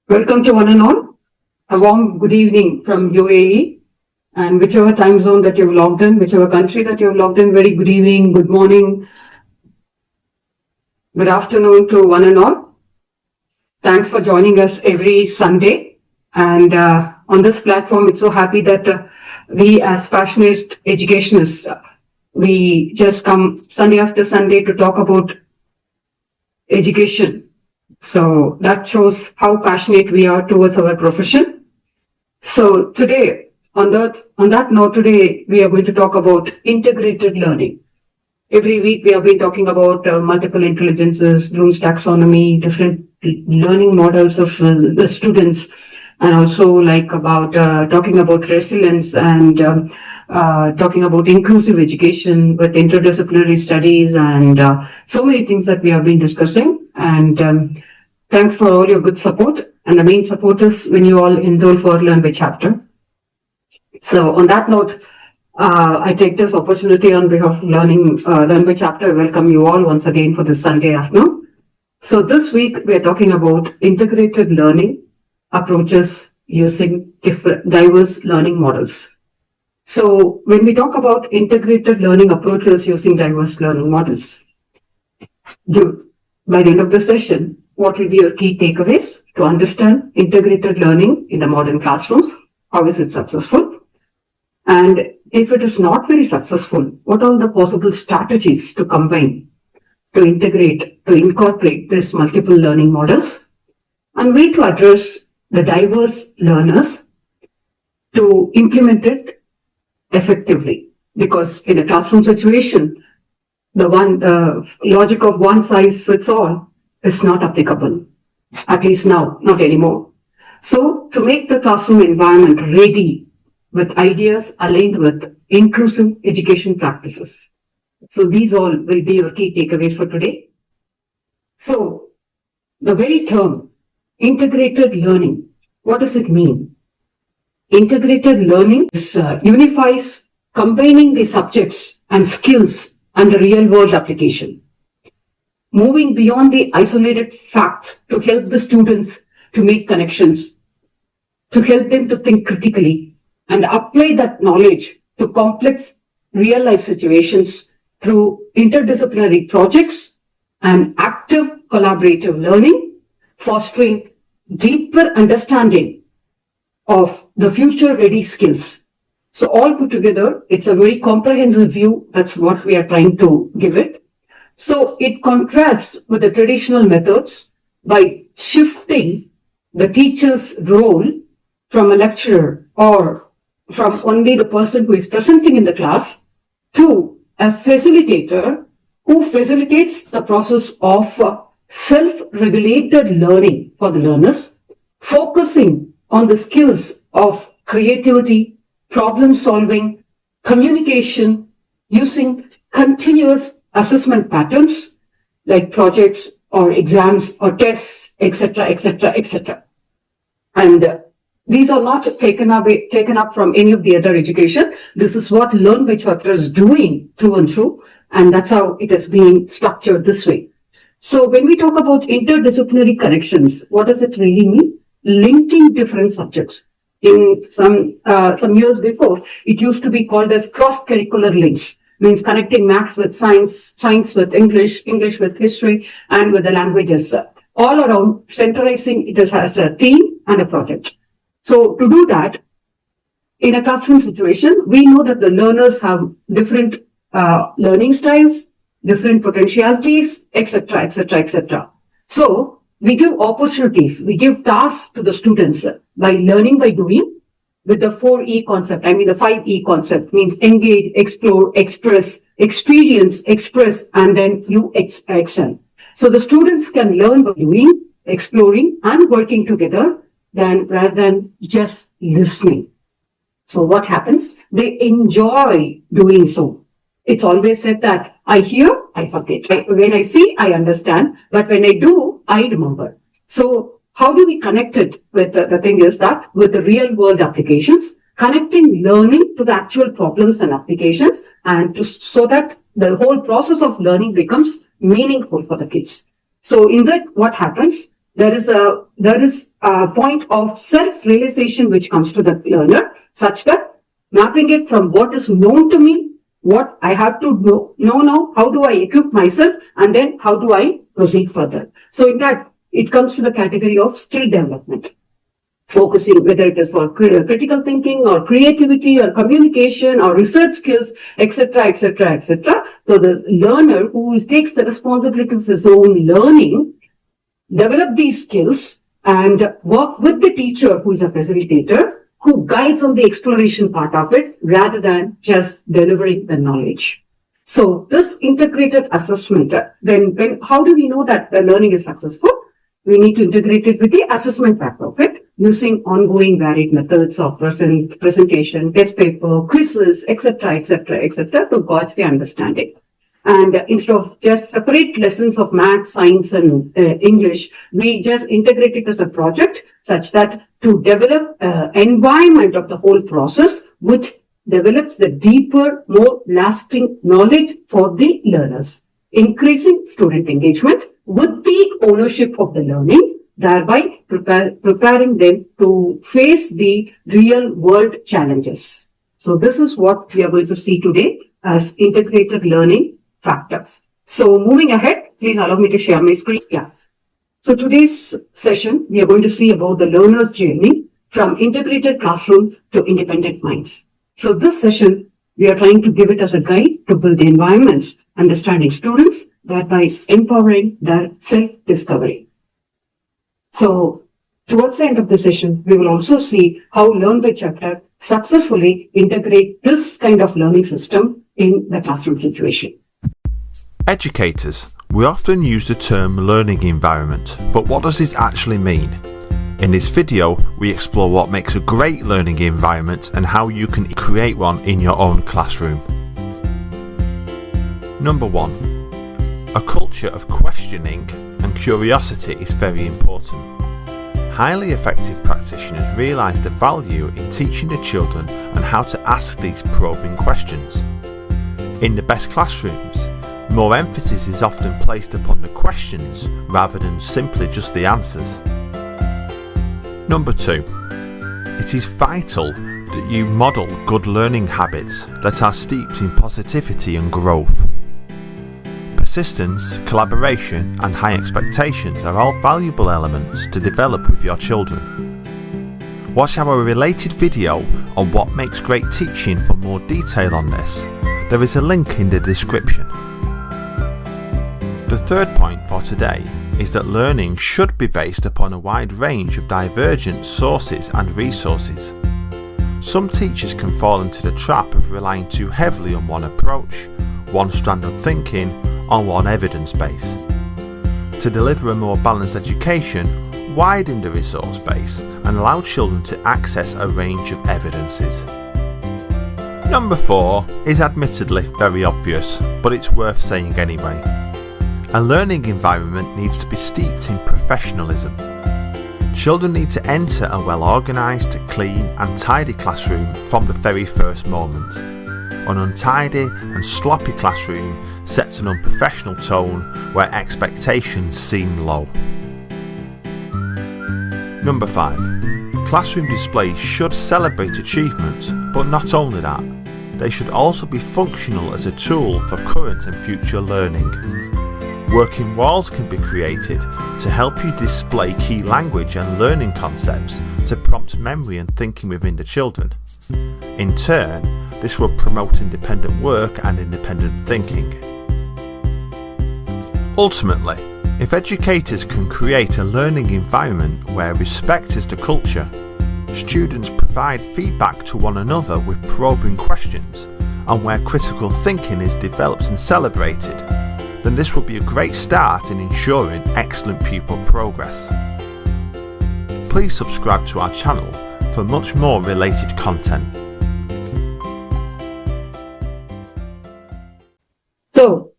Welcome to one and all. A warm good evening from UAE and whichever time zone that you've logged in, whichever country that you've logged in, very good evening, good morning, good afternoon to one and all. Thanks for joining us every Sunday. And on this platform, it's so happy that we as passionate educationists, we just come Sunday after Sunday to talk about education. So that shows how passionate we are towards our profession. So today, on that note, today we are going to talk about integrated learning. Every week we have been talking about multiple intelligences, Bloom's taxonomy, different learning models of the students, and also like about talking about resilience and talking about inclusive education with interdisciplinary studies and so many things that we have been discussing. And thanks for all your good support. And the main support is when you all enroll for Learn by Chapter. So on that note, I take this opportunity on behalf of Learn by Chapter. I welcome you all once again for this Sunday afternoon. So this week we are talking about integrated learning approaches using diverse learning models. So when we talk about integrated learning approaches using diverse learning models, by the end of the session, what will be your key takeaways to understand integrated learning in the modern classrooms? How is it successful? And if it is not very successful, what are the possible strategies to combine, to integrate, to incorporate these multiple learning models? And way to address the diverse learners to implement it effectively. Because in a classroom situation, the logic of one size fits all is not applicable, at least now, not anymore. So to make the classroom environment ready with ideas aligned with inclusive education practices. So these all will be your key takeaways for today. So the very term integrated learning, what does it mean? Integrated learning unifies combining the subjects and skills and the real world application. Moving beyond the isolated facts to help the students to make connections, to help them to think critically and apply that knowledge to complex real life situations through interdisciplinary projects and active collaborative learning, fostering deeper understanding of the future ready skills. So all put together, it's a very comprehensive view. That's what we are trying to give it. So it contrasts with the traditional methods by shifting the teacher's role from a lecturer or from only the person who is presenting in the class to a facilitator who facilitates the process of self-regulated learning for the learners, focusing on the skills of creativity, problem solving, communication, using continuous assessment patterns like projects or exams or tests, etc., etc., etc. And these are not taken up from any of the other education. This is what Learn by Chapter is doing through and through, and that's how it is being structured this way. So when we talk about interdisciplinary connections, what does it really mean? Linking different subjects. In some years before, it used to be called as cross-curricular links. Means connecting maths with science, science with English, English with history, and with the languages. All around, centralizing it as a theme and a project. So to do that, in a classroom situation, we know that the learners have different learning styles, different potentialities, etc., etc., etc. So we give opportunities, we give tasks to the students by learning by doing, with the 4E concept. I mean, the 5E concept means engage, explore, express, experience, express, and then you excel. So the students can learn by doing, exploring, and working together rather than just listening. So what happens? They enjoy doing so. It's always said that I hear, I forget. When I see, I understand. But when I do, I remember. So how do we connect it with the thing is that with the real world applications, connecting learning to the actual problems and applications and so that the whole process of learning becomes meaningful for the kids. So in that, what happens? there is a point of self-realization which comes to the learner, such that mapping it from what is known to me, what I have to know now, how do I equip myself, and then how do I proceed further. So in that, it comes to the category of skill development, focusing whether it is for critical thinking or creativity or communication or research skills, etc., etc., etc. So the learner who takes the responsibility of his own learning, develop these skills and work with the teacher who is a facilitator, who guides on the exploration part of it rather than just delivering the knowledge. So this integrated assessment, then how do we know that the learning is successful? We need to integrate it with the assessment part of it, using ongoing varied methods of presentation, test paper, quizzes, etc., etc., etc., to gauge the understanding. And instead of just separate lessons of math, science, and English, we just integrate it as a project such that to develop environment of the whole process, which develops the deeper, more lasting knowledge for the learners, increasing student engagement with the ownership of the learning, thereby preparing them to face the real world challenges. So this is what we are going to see today as integrated learning factors. So moving ahead, please allow me to share my screen. Yeah. So today's session, we are going to see about the learner's journey from integrated classrooms to independent minds. So this session, we are trying to give it as a guide to build the environments, understanding students, thereby empowering their self-discovery. So towards the end of the session, we will also see how Learn by Chapter successfully integrate this kind of learning system in the classroom situation. Educators, we often use the term learning environment, but what does this actually mean? In this video, we explore what makes a great learning environment and how you can create one in your own classroom. Number 1. A culture of questioning and curiosity is very important. Highly effective practitioners realise the value in teaching the children on how to ask these probing questions. In the best classrooms, more emphasis is often placed upon the questions rather than simply just the answers. Number 2. It is vital that you model good learning habits that are steeped in positivity and growth. Persistence, collaboration, and high expectations are all valuable elements to develop with your children. Watch our related video on what makes great teaching for more detail on this. There is a link in the description. The third point for today is that learning should be based upon a wide range of divergent sources and resources. Some teachers can fall into the trap of relying too heavily on one approach, one strand of thinking, or one evidence base. To deliver a more balanced education, widen the resource base and allow children to access a range of evidences. Number 4 is admittedly very obvious, but it's worth saying anyway. A learning environment needs to be steeped in professionalism. Children need to enter a well-organised, clean and tidy classroom from the very first moment. An untidy and sloppy classroom sets an unprofessional tone where expectations seem low. Number 5. Classroom displays should celebrate achievement, but not only that, they should also be functional as a tool for current and future learning. Working walls can be created to help you display key language and learning concepts to prompt memory and thinking within the children. In turn, this will promote independent work and independent thinking. Ultimately, if educators can create a learning environment where respect is the culture, students provide feedback to one another with probing questions, and where critical thinking is developed and celebrated, then this will be a great start in ensuring excellent pupil progress. Please subscribe to our channel for much more related content. So,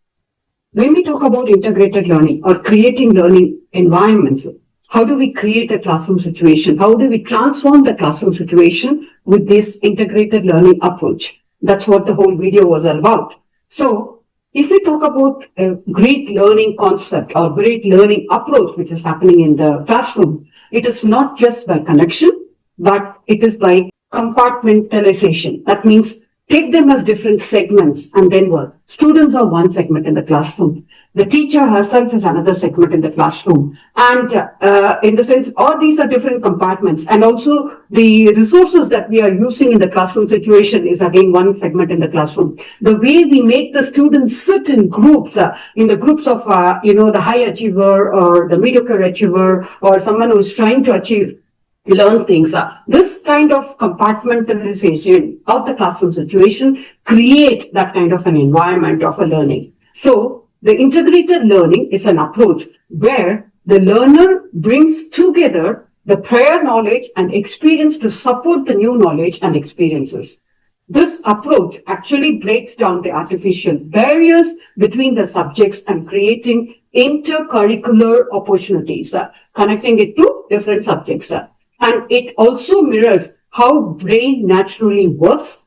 when we talk about integrated learning or creating learning environments, how do we create a classroom situation? How do we transform the classroom situation with this integrated learning approach? That's what the whole video was all about. So, If we talk about a great learning concept or great learning approach, which is happening in the classroom, it is not just by connection, but it is by compartmentalization. That means take them as different segments and then work. Students are one segment in the classroom. The teacher herself is another segment in the classroom. And in the sense, all these are different compartments. And also the resources that we are using in the classroom situation is again one segment in the classroom. The way we make the students sit in groups, in the groups of, the high achiever or the mediocre achiever or someone who is trying to learn things. This kind of compartmentalization of the classroom situation create that kind of an environment of a learning. So the integrated learning is an approach where the learner brings together the prior knowledge and experience to support the new knowledge and experiences. This approach actually breaks down the artificial barriers between the subjects and creating intercurricular opportunities, connecting it to different subjects. And it also mirrors how brain naturally works,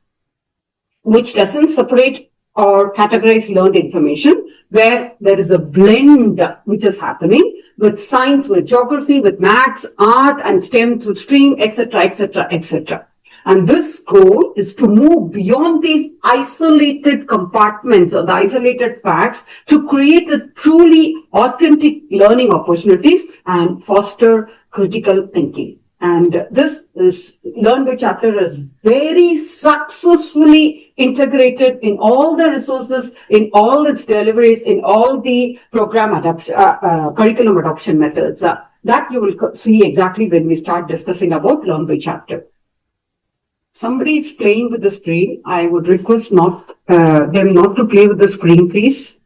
which doesn't separate or categorize learned information, where there is a blend which is happening with science, with geography, with maths, art, and STEM through STREAM, etc., etc., etc. And this goal is to move beyond these isolated compartments or the isolated facts to create a truly authentic learning opportunities and foster critical thinking. And this is Learn by Chapter is very successfully integrated in all the resources, in all its deliveries, in all the program adoption, curriculum adoption methods. That you will see exactly when we start discussing about Learn by Chapter. Somebody is playing with the screen. I would request them not to play with the screen, please.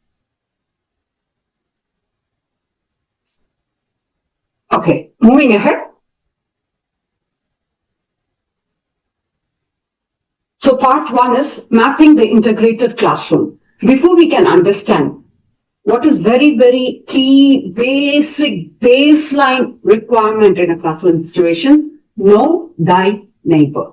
Okay, moving ahead. So part one is mapping the integrated classroom. Before we can understand what is very, very key, basic, baseline requirement in a classroom situation, know thy neighbor.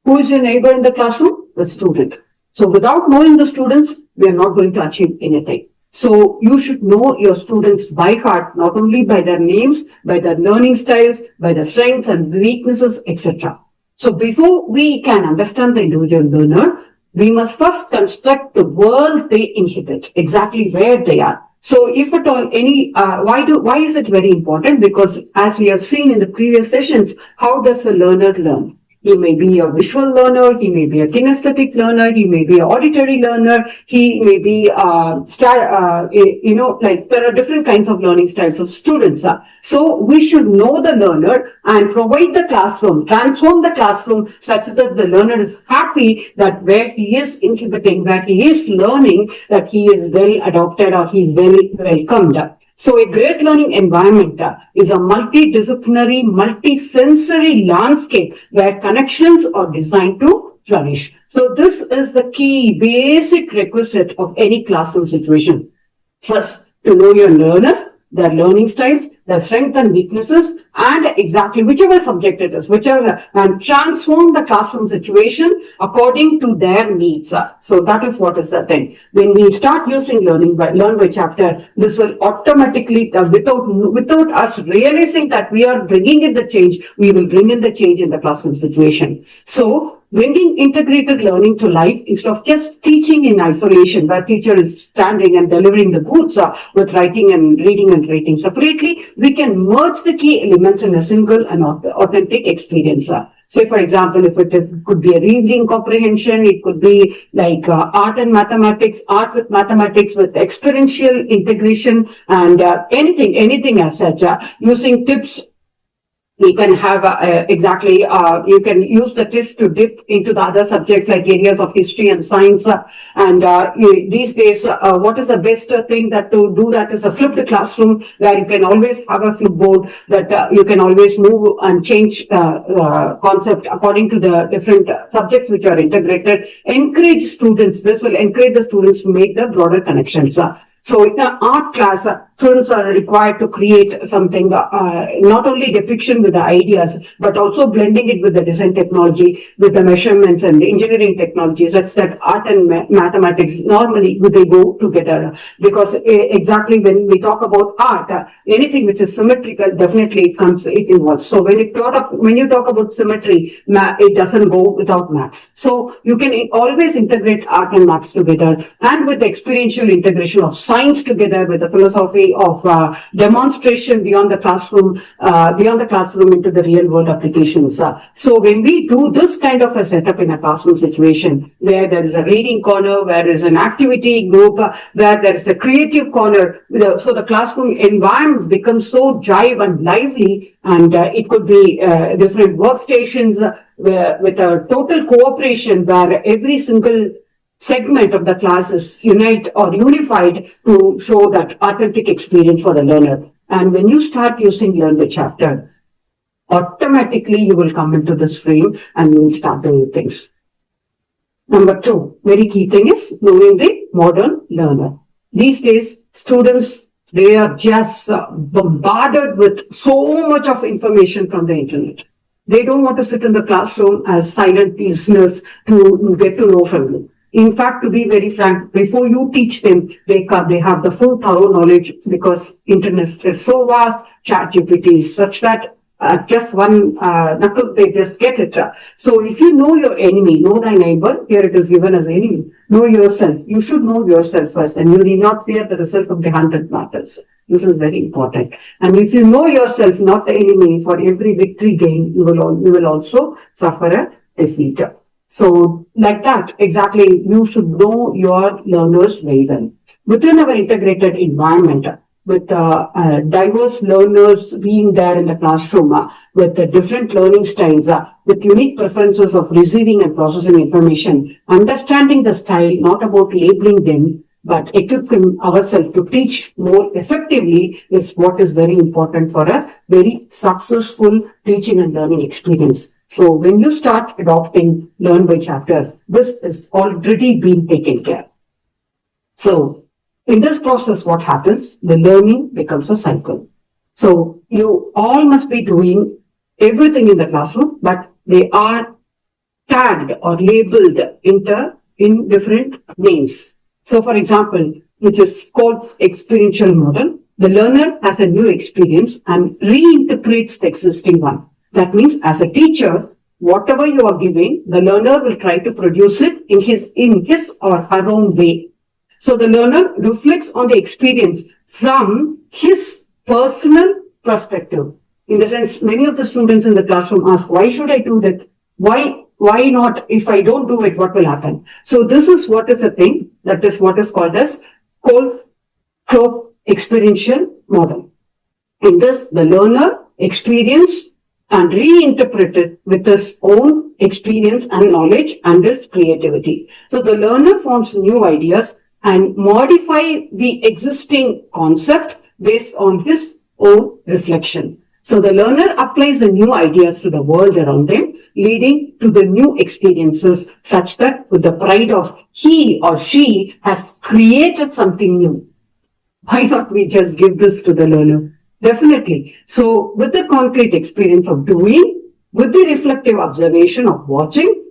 Who is your neighbor in the classroom? The student. So without knowing the students, we are not going to achieve anything. So you should know your students by heart, not only by their names, by their learning styles, by their strengths and weaknesses, etc. So before we can understand the individual learner, we must first construct the world they inhabit, exactly where they are. So if at all why is it very important? Because as we have seen in the previous sessions, how does a learner learn? He may be a visual learner, he may be a kinesthetic learner, he may be an auditory learner, he may be, there are different kinds of learning styles of students. So we should know the learner and provide the classroom, transform the classroom such that the learner is happy that where he is inhibiting, where he is learning, that he is well adopted or he is well welcomed. So a great learning environment is a multidisciplinary, multisensory landscape where connections are designed to flourish. So this is the key basic requisite of any classroom situation. First, to know your learners, their learning styles, their strengths and weaknesses, and exactly whichever subject it is, and transform the classroom situation according to their needs. So that is what is the thing. When we start using Learn by Chapter, this will automatically, without us realizing that we are bringing in the change, we will bring in the change in the classroom situation. So bringing integrated learning to life instead of just teaching in isolation, where teacher is standing and delivering the goods with writing and reading separately, we can merge the key elements in a single and authentic experience. Say, for example, if it could be a reading comprehension, it could be like art and mathematics, art with mathematics with experiential integration and anything as such, using tips. You can have you can use the test to dip into the other subjects like areas of history and science. These days, what is the best thing that to do that is a flipped classroom where you can always have a flipboard that you can always move and change concept according to the different subjects which are integrated. This will encourage the students to make the broader connections. So in an art class, students are required to create something, not only depiction with the ideas, but also blending it with the design technology, with the measurements and the engineering technology, such that art and mathematics normally they go together. Because exactly when we talk about art, anything which is symmetrical, definitely it involves. So when you talk about symmetry, it doesn't go without maths. So you can always integrate art and maths together, and with the experiential integration of science together with the philosophy of demonstration beyond the classroom into the real world applications. So when we do this kind of a setup in a classroom situation, where there is a reading corner, where there is an activity group, where there is a creative corner, so the classroom environment becomes so jive and lively, and it could be different workstations with a total cooperation where every single segment of the class is unified to show that authentic experience for the learner. And when you start using Learn by Chapter, automatically you will come into this frame and you will start doing things. Number 2, very key thing is knowing the modern learner. These days, students, they are just bombarded with so much of information from the internet. They don't want to sit in the classroom as silent listeners to get to know from you. In fact, to be very frank, before you teach them, they have the full thorough knowledge, because internet is so vast, ChatGPT is such that just one knuckle, they just get it. So if you know your enemy, know thy neighbor, here it is given as enemy. Know yourself. You should know yourself first, and you need not fear the result of the 100 battles. This is very important. And if you know yourself, not the enemy, for every victory gained, you will also suffer a defeat. So like that, exactly, you should know your learners very well. Within our integrated environment, with diverse learners being there in the classroom, with the different learning styles, with unique preferences of receiving and processing information, understanding the style, not about labeling them, but equipping ourselves to teach more effectively is what is very important for a very successful teaching and learning experience. So when you start adopting Learn by Chapter, this is already being taken care. So in this process, what happens? The learning becomes a cycle. So you all must be doing everything in the classroom, but they are tagged or labeled in different names. So for example, which is called experiential model, the learner has a new experience and reinterprets the existing one. That means as a teacher, whatever you are giving, the learner will try to produce it in his or her own way. So the learner reflects on the experience from his personal perspective. In the sense, many of the students in the classroom ask, why should I do that? Why not? If I don't do it, what will happen? So this is what is a thing, that is what is called as experiential model. In this, the learner experience and reinterpret it with his own experience and knowledge and his creativity. So the learner forms new ideas and modify the existing concept based on his own reflection. So the learner applies the new ideas to the world around them, leading to the new experiences, such that with the pride of he or she has created something new. Why not we just give this to the learner? Definitely. So with the concrete experience of doing, with the reflective observation of watching,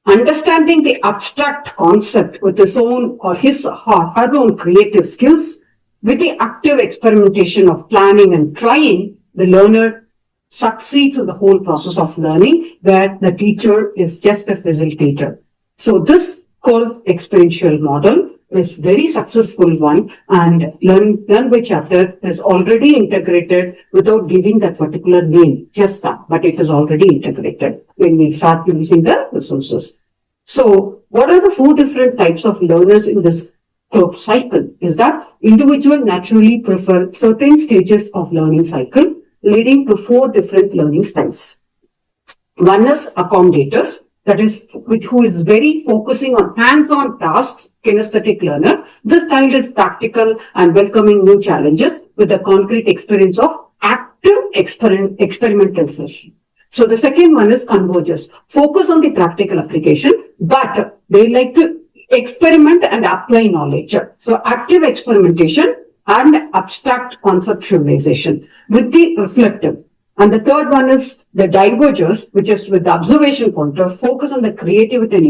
understanding the abstract concept with his own or her own creative skills, with the active experimentation of planning and trying, the learner succeeds in the whole process of learning, where the teacher is just a facilitator. So this called experiential model is very successful one, and Learn by Chapter is already integrated without giving that particular name, just that, but it is already integrated when we start using the resources. So what are the 4 different types of learners in this group cycle? Is that individual naturally prefer certain stages of learning cycle, leading to 4 different learning styles. One is accommodators, that is, who is very focusing on hands-on tasks, kinesthetic learner. This style is practical and welcoming new challenges with a concrete experience of active experimental session. So the second one is convergers, focus on the practical application, but they like to experiment and apply knowledge. So active experimentation and abstract conceptualization with the reflective. And the third one is the divergers, which is with the observation pointer, focus on the creativity and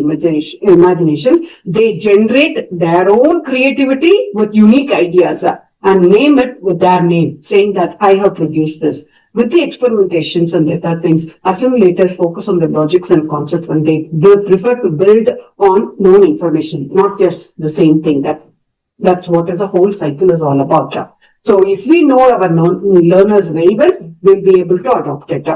imagination. They generate their own creativity with unique ideas and name it with their name, saying that I have produced this. With the experimentations and other things, assimilators focus on the logics and concepts when they prefer to build on known information, not just the same thing. That's what is the whole cycle is all about. So if we know our learners very well, we'll be able to adopt it.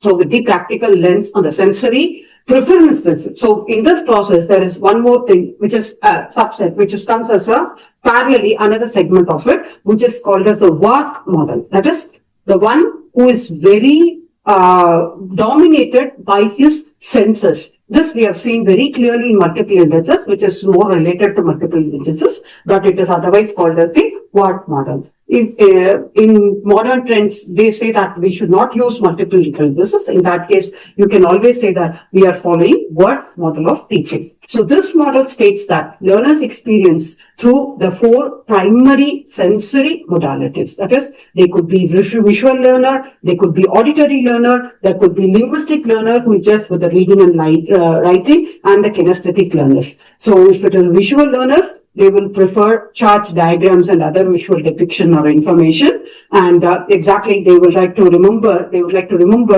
So with the practical lens on the sensory preferences. So in this process, there is one more thing, which is a subset, which comes as a parallelly another segment of it, which is called as the work model. That is the one who is very dominated by his senses. This we have seen very clearly in multiple intelligences, which is more related to multiple intelligences, but it is otherwise called as the work model. In modern trends, they say that we should not use multiple intelligences. In that case, you can always say that we are following work model of teaching. So this model states that learners experience through the four primary sensory modalities. That is, they could be visual learner, they could be auditory learner, there could be linguistic learner who is just with the reading and writing, and the kinesthetic learners. So if it is visual learners, they will prefer charts, diagrams, and other visual depiction or information. And exactly, they would like to remember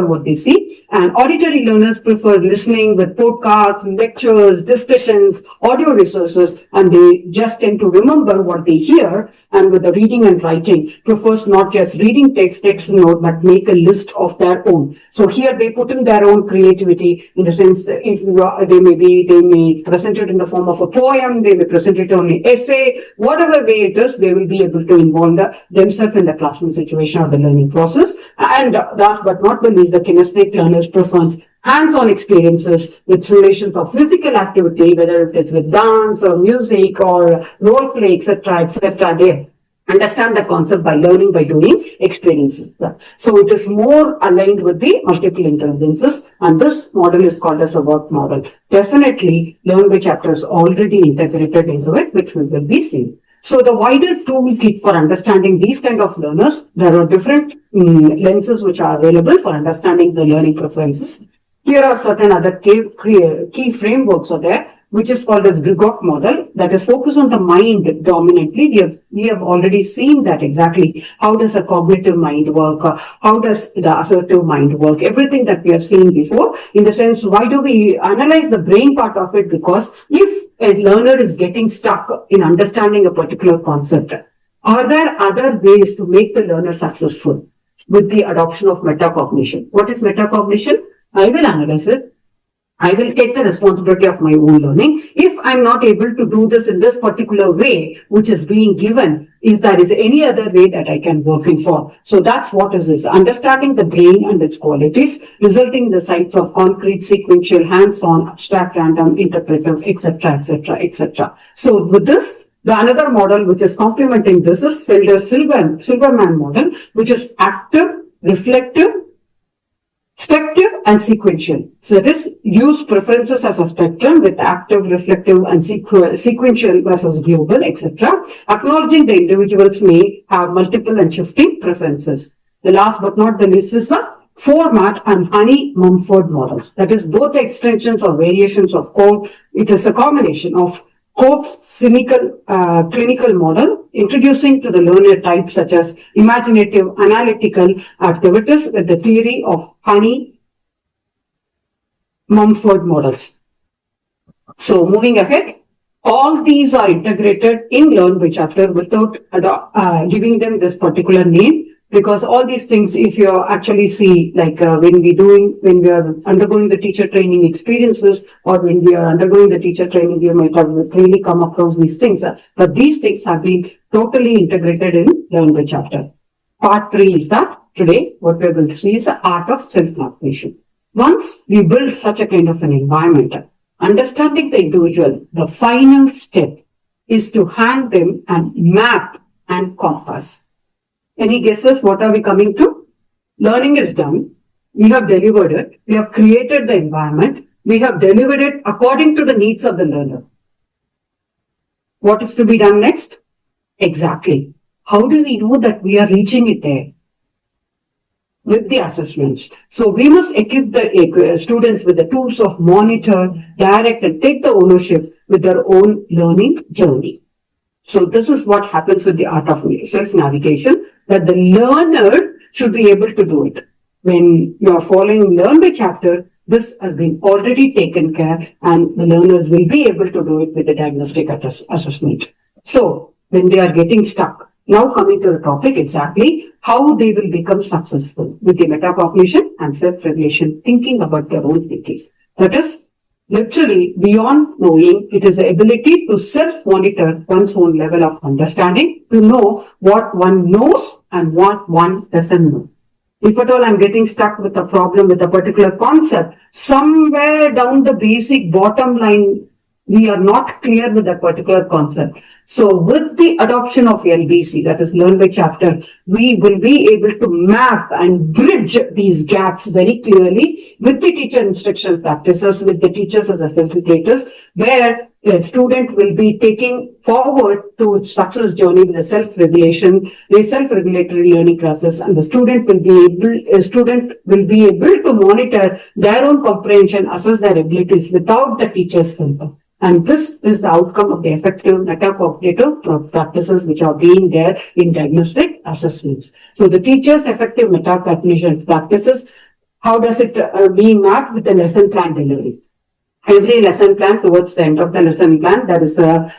what they see. And auditory learners prefer listening with podcasts, lectures, discussions, audio resources, and they just tend to remember what they hear. And with the reading and writing, prefers not just reading text note, but make a list of their own. So here they put in their own creativity in the sense that if they may present it in the form of a poem, they may present it on essay, whatever way it is, they will be able to involve themselves in the classroom situation or the learning process. And last but not the least, the kinesthetic learners prefers hands-on experiences with simulations of physical activity, whether it is with dance or music or role play, etc., etc. They understand the concept by learning by doing experiences. So it is more aligned with the multiple intelligences, and this model is called as a work model. Definitely, Learn by Chapter is already integrated into it, which we will be seeing. So the wider toolkit for understanding these kind of learners, there are different lenses which are available for understanding the learning preferences. Here are certain other key frameworks are there, which is called as Grigok model, that is focused on the mind dominantly. We have already seen that exactly. How does a cognitive mind work? How does the assertive mind work? Everything that we have seen before, in the sense, why do we analyze the brain part of it? Because if a learner is getting stuck in understanding a particular concept, are there other ways to make the learner successful with the adoption of metacognition? What is metacognition? I will analyze it. I will take the responsibility of my own learning. If I'm not able to do this in this particular way, which is being given, if there is any other way that I can work in for. So that's what is this. Understanding the brain and its qualities, resulting in the sites of concrete, sequential, hands-on, abstract, random, interpretive, etc., etc., etc. So with this, the another model which is complementing this is Silverman model, which is active, reflective, spectral and sequential. So that is, use preferences as a spectrum with active, reflective and sequential versus global, etc. Acknowledging the individuals may have multiple and shifting preferences. The last but not the least is the format and Honey-Mumford models. That is, both the extensions or variations of Cope. It is a combination of Cope's clinical model, introducing to the learner types such as imaginative, analytical activities with the theory of Honey-Mumford models. So moving ahead, all these are integrated in Learn by Chapter without giving them this particular name. Because all these things, if you actually see, like when we are undergoing the teacher training experiences, or when we are undergoing the teacher training, you might have really come across these things. But these things have been totally integrated in Learn by Chapter. Part 3 is that today what we are going to see is the art of self-navigation. Once we build such a kind of an environment, understanding the individual, the final step is to hand them a map and compass. Any guesses? What are we coming to? Learning is done. We have delivered it. We have created the environment. We have delivered it according to the needs of the learner. What is to be done next? Exactly. how do we know that we are reaching it there? With the assessments. So we must equip the students with the tools of monitor, direct, and take the ownership with their own learning journey. So this is what happens with the art of self-navigation, that the learner should be able to do it. When you are following Learn by Chapter, this has been already taken care, and the learners will be able to do it with the diagnostic assessment. So when they are getting stuck, now coming to the topic exactly, how they will become successful with the metacognition and self-regulation, thinking about their own thinking. That is, literally, beyond knowing, it is the ability to self-monitor one's own level of understanding, to know what one knows and what one doesn't know. If at all I'm getting stuck with a problem with a particular concept, somewhere down the basic bottom line, we are not clear with that particular concept. So with the adoption of LBC, that is Learn by Chapter, we will be able to map and bridge these gaps very clearly with the teacher instructional practices, with the teachers as the facilitators, where a student will be taking forward to success journey with the self-regulation, the self-regulatory learning process, and the student will be able to monitor their own comprehension, assess their abilities without the teacher's help. And this is the outcome of the effective metacognitive practices which are being there in diagnostic assessments. So the teacher's effective metacognition practices, how does it being mapped with the lesson plan delivery? Every lesson plan, towards the end of the lesson plan, there is a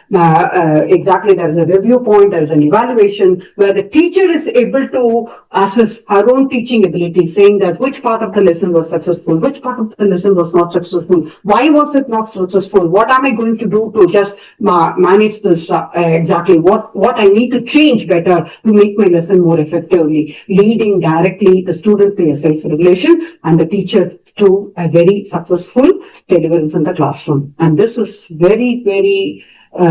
review point, there is an evaluation where the teacher is able to assess her own teaching ability, saying that which part of the lesson was successful, which part of the lesson was not successful, why was it not successful, what am I going to do to just manage this exactly, what I need to change better to make my lesson more effectively, leading directly the student to a self-regulation and the teacher to a very successful deliverance in the classroom. And this is very, very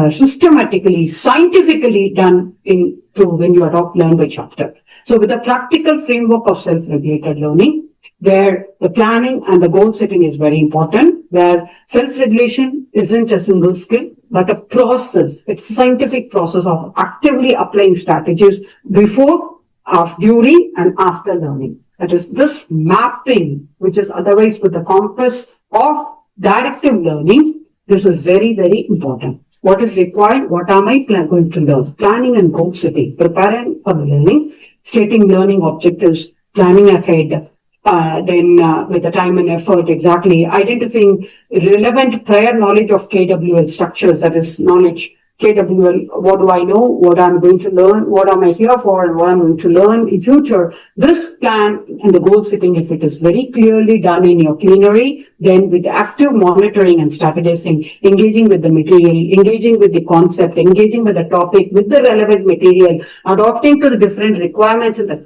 systematically, scientifically done when you adopt Learn by Chapter. So with a practical framework of self-regulated learning, where the planning and the goal setting is very important, where self-regulation isn't a single skill, but a process. It's a scientific process of actively applying strategies before, during, and after learning. That is, this mapping, which is otherwise with the compass of directive learning, this is very, very important. What is required? What am I going to learn? Planning and goal setting, preparing for the learning, stating learning objectives, planning ahead, then with the time and effort, exactly identifying relevant prior knowledge of KWL structures, that is knowledge. KWL, what do I know, what I'm going to learn, what am I here for, and what I'm going to learn in future. This plan and the goal setting, if it is very clearly done in your plenary, then with active monitoring and strategizing, engaging with the material, engaging with the concept, engaging with the topic, with the relevant material, adopting to the different requirements in the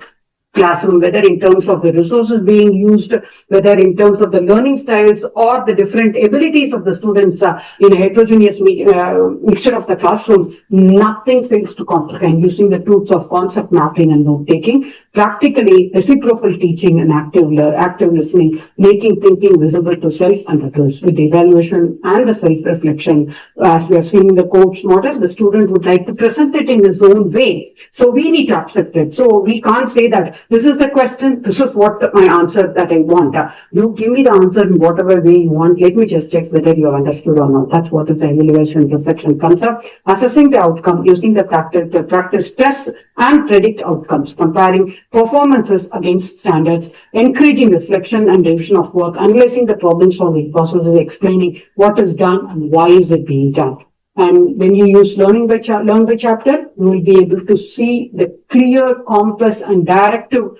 classroom, whether in terms of the resources being used, whether in terms of the learning styles or the different abilities of the students in a heterogeneous mixture of the classroom, nothing fails to comprehend using the tools of concept mapping and note-taking, practically reciprocal teaching and active listening, making thinking visible to self and others with the evaluation and the self-reflection. As we have seen in the course model, the student would like to present it in his own way. So we need to accept it. So we can't say that this is the question, this is what my answer that I want. You give me the answer in whatever way you want. Let me just check whether you have understood or not. That's what is the evaluation reflection concept. Assessing the outcome using the practice test and predict outcomes, comparing performances against standards, encouraging reflection and revision of work, analyzing the problem solving processes, explaining what is done and why is it being done. And when you use Learn by Chapter, you will be able to see the clear compass and directive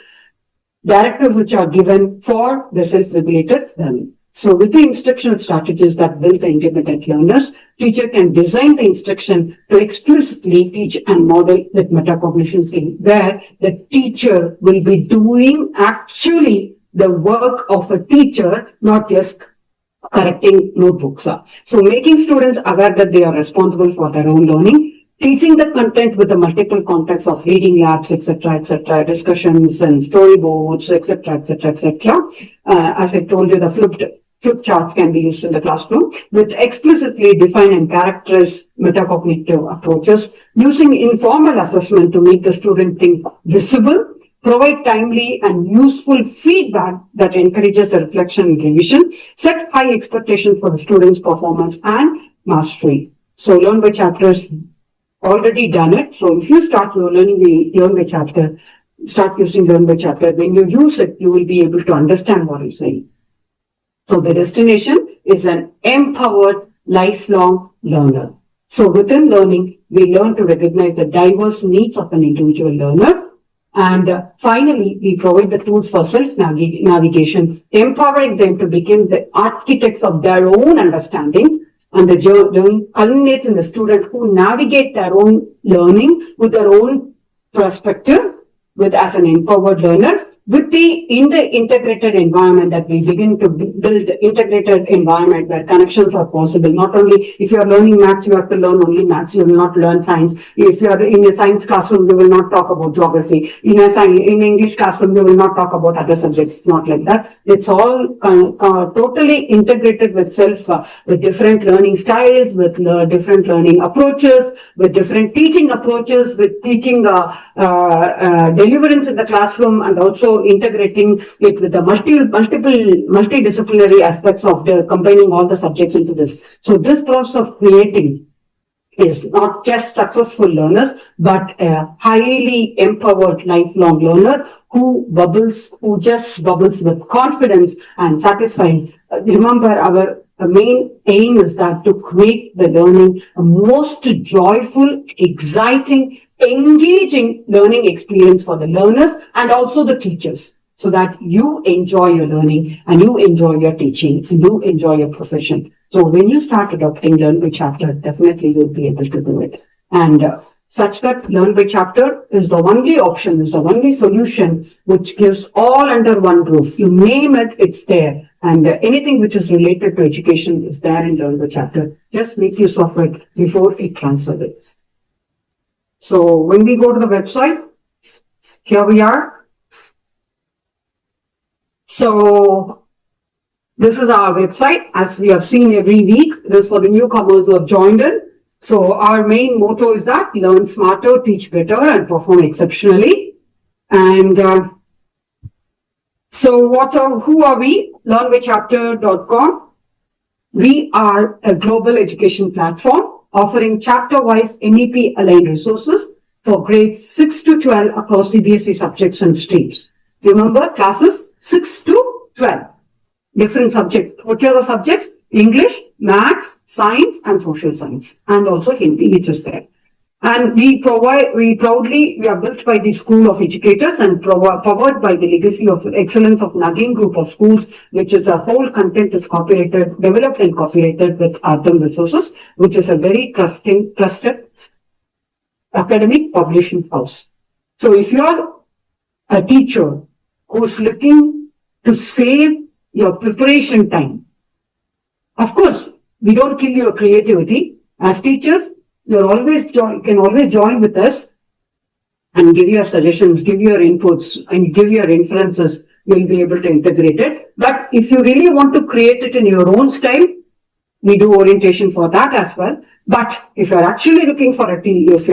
which are given for the self-regulated learning. So with the instructional strategies that build the independent learners, teacher can design the instruction to explicitly teach and model that metacognition skill, where the teacher will be doing actually the work of a teacher, not just correcting notebooks. So making students aware that they are responsible for their own learning, teaching the content with the multiple contexts of reading labs, etc., discussions and storyboards, etc. As I told you, the flip charts can be used in the classroom with explicitly define and characterize metacognitive approaches, using informal assessment to make the student think visible, provide timely and useful feedback that encourages the reflection and revision, set high expectations for the student's performance and mastery. So learn by chapters already done it. So if you start learning the learn by chapter, start using learn by chapter, when you use it, you will be able to understand what I'm saying. So the destination is an empowered lifelong learner. So within learning, we learn to recognize the diverse needs of an individual learner. And finally, we provide the tools for self-navigation, empowering them to become the architects of their own understanding. And the journey culminates in the student who navigate their own learning with their own perspective, as an empowered learner, in the integrated environment that we begin to build integrated environment where connections are possible. Not only if you are learning maths, you have to learn only maths, you will not learn science. If you are in a science classroom, you will not talk about geography. In English classroom, you will not talk about other subjects. Not like that. It's all totally integrated with with different learning styles, with different learning approaches, with different teaching approaches, with teaching deliverance in the classroom, and also integrating it with the multidisciplinary aspects of combining all the subjects into this. So this process of creating is not just successful learners, but a highly empowered lifelong learner who just bubbles with confidence and satisfying. Remember, our main aim is that to create the learning a most joyful, exciting, engaging learning experience for the learners and also the teachers, so that you enjoy your learning and you enjoy your teaching and you enjoy your profession. So when you start adopting Learn by Chapter, definitely you'll be able to do it. And such that Learn by Chapter is the only option, is the only solution which gives all under one roof. You name it, it's there. And anything which is related to education is there in Learn by Chapter. Just make use of it before it transfers it. So when we go to the website, here we are. So this is our website, as we have seen every week. This is for the newcomers who have joined in. So our main motto is that learn smarter, teach better, and perform exceptionally. And who are we? LearnByChapter.com. We are a global education platform offering chapter-wise NEP-aligned resources for grades 6 to 12 across CBSE subjects and streams. Remember, classes 6 to 12. Different subjects. What are the subjects? English, Maths, Science, and Social Science. And also Hindi, which is there. And we are built by the School of Educators and powered by the legacy of excellence of Nagin Group of Schools, which is a whole content is developed and copyrighted with Artham Resources, which is a very trusted academic publishing house. So if you are a teacher who's looking to save your preparation time, of course, we don't kill your creativity. As teachers, you can always join with us and give your suggestions, give your inputs, and give your inferences. You'll be able to integrate it. But if you really want to create it in your own style, we do orientation for that as well. But if you're actually looking for a teacher, if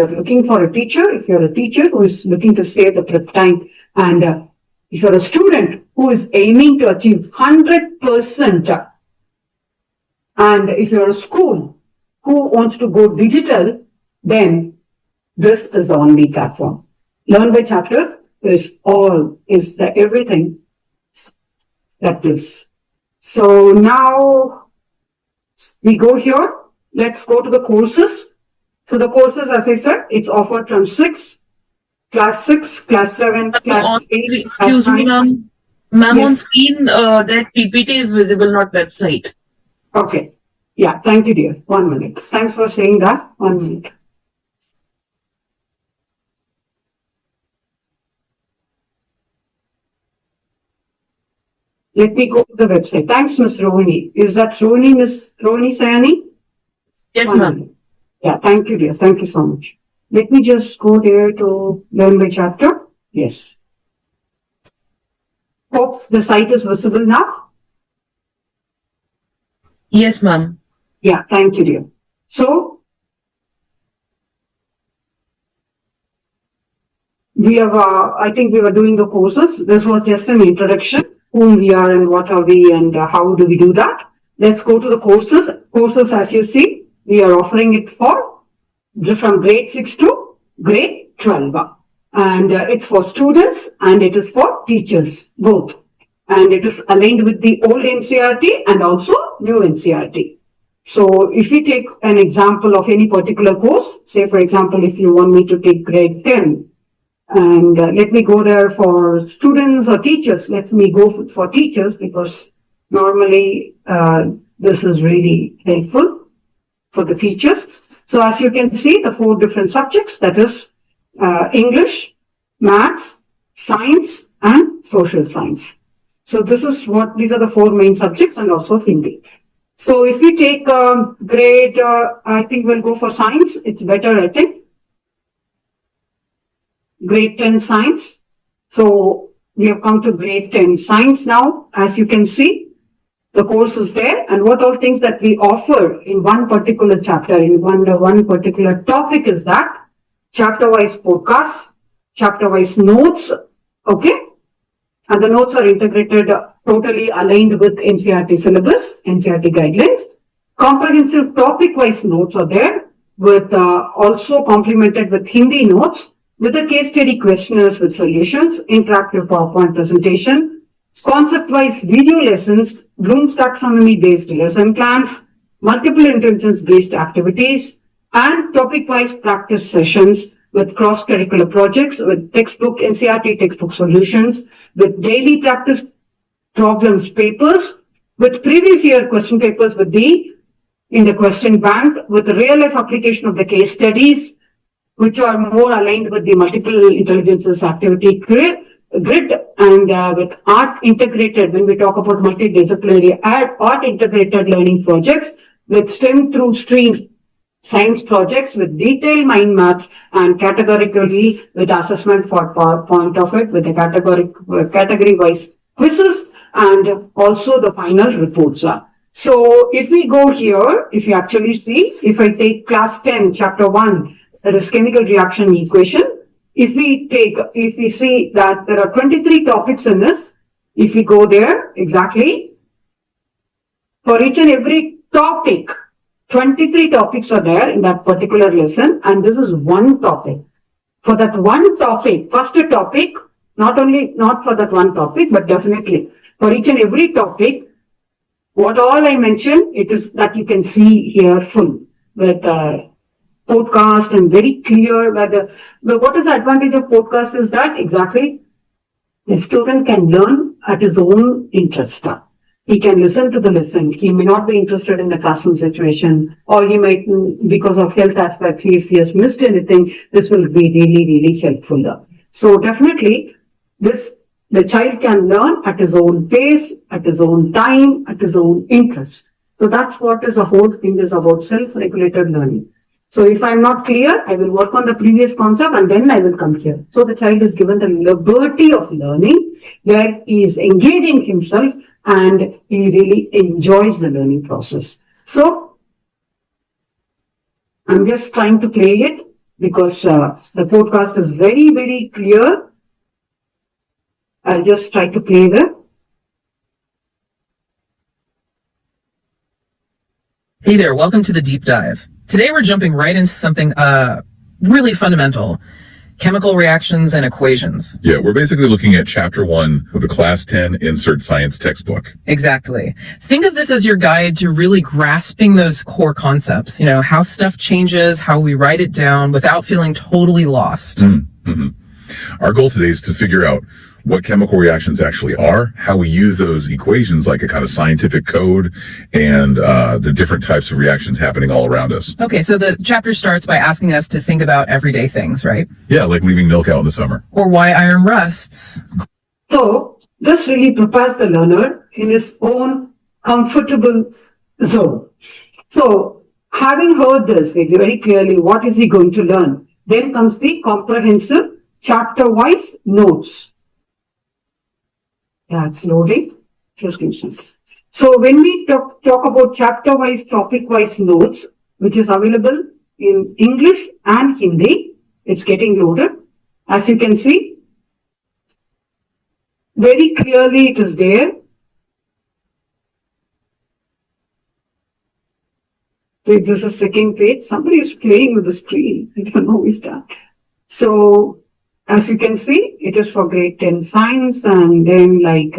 you're a teacher who is looking to save the prep time, and if you're a student who is aiming to achieve 100%, and if you're a school who wants to go digital, then this is the only platform. Learn by Chapter is everything that gives. So now we go here. Let's go to the courses. So the courses, as I said, it's offered from class 6, class 7, class 8. Excuse me, ma'am. Ma'am, yes. On screen, that PPT is visible, not website. Okay. Yeah, thank you, dear. 1 minute. Thanks for saying that. 1 minute. Let me go to the website. Thanks, Ms. Rohini. Is that Rohini, Ms. Rohini Sayani? Yes, ma'am. Yeah, thank you, dear. Thank you so much. Let me just go there to Learn by Chapter. Yes. Hope the site is visible now. Yes, ma'am. Yeah, thank you, dear. So, I think we were doing the courses. This was just an introduction, whom we are and what are we and how do we do that. Let's go to the courses. Courses, as you see, we are offering it from grade 6 to grade 12. And it's for students and it is for teachers, both. And it is aligned with the old NCERT and also new NCERT. So if we take an example of any particular course, say for example, if you want me to take grade 10, and let me go there for students or teachers. Let me go for teachers because normally this is really helpful for the teachers. So as you can see, the 4 different subjects, that is English, Maths, Science, and Social Science. So these are the 4 main subjects and also Hindi. So if we take grade, I think we'll go for Science. It's better, I think. Grade 10 Science. So we have come to grade 10 Science now. As you can see, the course is there and what all things that we offer in one particular chapter, in one particular topic is that chapter-wise podcasts, chapter-wise notes, okay? And the notes are integrated, totally aligned with NCERT syllabus, NCERT guidelines. Comprehensive topic-wise notes are there, with also complemented with Hindi notes, with the case study questionnaires with solutions, interactive PowerPoint presentation, concept-wise video lessons, Bloom's taxonomy-based lesson plans, multiple intelligence-based activities, and topic-wise practice sessions with cross-curricular projects, with NCERT textbook solutions, with daily practice problems papers, with previous year question papers in the question bank, with the real-life application of the case studies, which are more aligned with the multiple intelligences activity grid, and with art integrated, when we talk about multidisciplinary art integrated learning projects, with STEM through stream science projects, with detailed mind maps, and categorically with assessment for point of it, with the category wise quizzes, and also the final reports are. So if we go here, if you actually see, if I take class 10, chapter 1, that is chemical reaction equation. If we see that there are 23 topics in this, if we go there exactly, for each and every topic, 23 topics are there in that particular lesson, and this is one topic. For that one topic, first topic, not for that one topic, but definitely for each and every topic, what all I mentioned, it is that you can see here full with podcast and very clear. What is the advantage of podcast is that exactly the student can learn at his own interest. He can listen to the lesson. He may not be interested in the classroom situation, or he might, because of health aspects, if he has missed anything, this will be really, really helpful. So definitely, the child can learn at his own pace, at his own time, at his own interest. So that's what is the whole thing is about self-regulated learning. So if I'm not clear, I will work on the previous concept and then I will come here. So the child is given the liberty of learning, where he is engaging himself and he really enjoys the learning process. So I'm just trying to play it because the podcast is very, very clear. I'll just try to play the. Hey there, welcome to the deep dive. Today we're jumping right into something really fundamental. Chemical reactions and equations. Yeah, we're basically looking at chapter 1 of the class 10 insert science textbook. Exactly. Think of this as your guide to really grasping those core concepts, how stuff changes, how we write it down without feeling totally lost. Mm-hmm. Our goal today is to figure out what chemical reactions actually are, how we use those equations like a kind of scientific code, and the different types of reactions happening all around us. Okay, so the chapter starts by asking us to think about everyday things, right? Yeah, like leaving milk out in the summer. Or why iron rusts. So this really prepares the learner in his own comfortable zone. So having heard this very clearly, what is he going to learn? Then comes the comprehensive chapter-wise notes. Yeah, it's loading. Just give me. So when we talk about chapter-wise, topic-wise notes, which is available in English and Hindi, it's getting loaded. As you can see, very clearly it is there. So this is second page. Somebody is playing with the screen. I don't know who is that. So as you can see, it is for grade 10 science, and then like